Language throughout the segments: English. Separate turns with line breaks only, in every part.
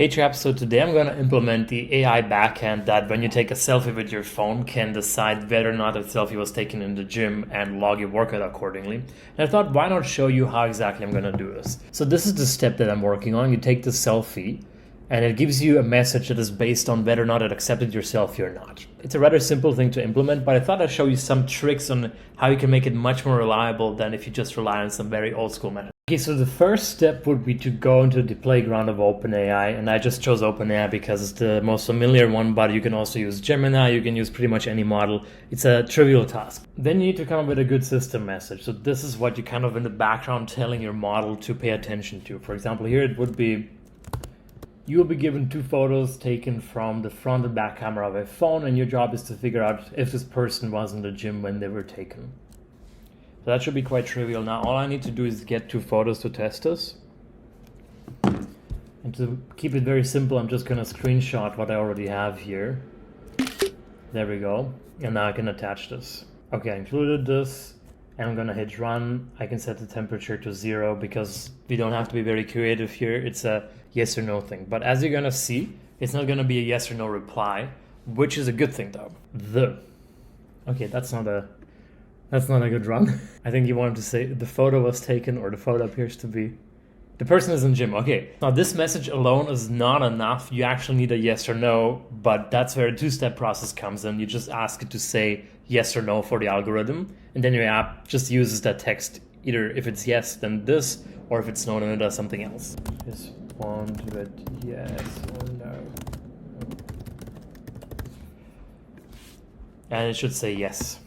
Hey chaps, so today I'm going to implement the AI backend that when you take a selfie with your phone can decide whether or not a selfie was taken in the gym and log your workout accordingly. And I thought, why not show you how exactly I'm going to do this. So this is the step that I'm working on. You take the selfie and it gives you a message that is based on whether or not it accepted your selfie or not. It's a rather simple thing to implement, but I thought I'd show you some tricks on how you can make it much more reliable than if you just rely on some very old school method. Okay, so the first step would be to go into the playground of OpenAI, and I just chose OpenAI because it's the most familiar one, but you can also use Gemini, you can use pretty much any model. It's a trivial task. Then you need to come up with a good system message. So this is what you kind of in the background telling your model to pay attention to. For example, here it would be, you will be given 2 photos taken from the front and back camera of a phone, and your job is to figure out if this person was in the gym when they were taken. So that should be quite trivial. Now all I need to do is get 2 photos to test this. And to keep it very simple, I'm just going to screenshot what I already have here. There we go. And now I can attach this. Okay, I included this. And I'm going to hit run. I can set the temperature to 0 because we don't have to be very creative here. It's a yes or no thing. But as you're going to see, it's not going to be a yes or no reply, which is a good thing though. Okay, that's not a good run. I think you wanted to say the photo was taken, or the photo appears to be. The person is in gym. Okay, now this message alone is not enough. You actually need a yes or no, but that's where a 2-step process comes in. You just ask it to say yes or no for the algorithm, and then your app just uses that text. Either if it's yes, then this, or if it's no, then it does something else. Respond with yes or no. And it should say yes.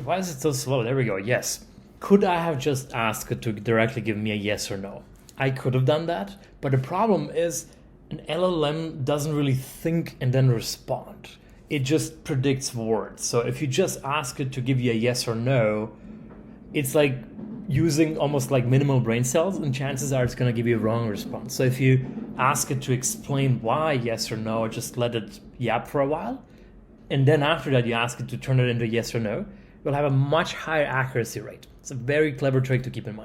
Why is it so slow? There we go. Yes. Could I have just asked it to directly give me a yes or no? I could have done that, but the problem is an LLM doesn't really think and then respond. It just predicts words. So if you just ask it to give you a yes or no, it's like using almost like minimal brain cells, and chances are it's going to give you a wrong response. So if you ask it to explain why yes or no, or just let it yap for a while, and then after that you ask it to turn it into yes or no, you'll have a much higher accuracy rate. It's a very clever trick to keep in mind.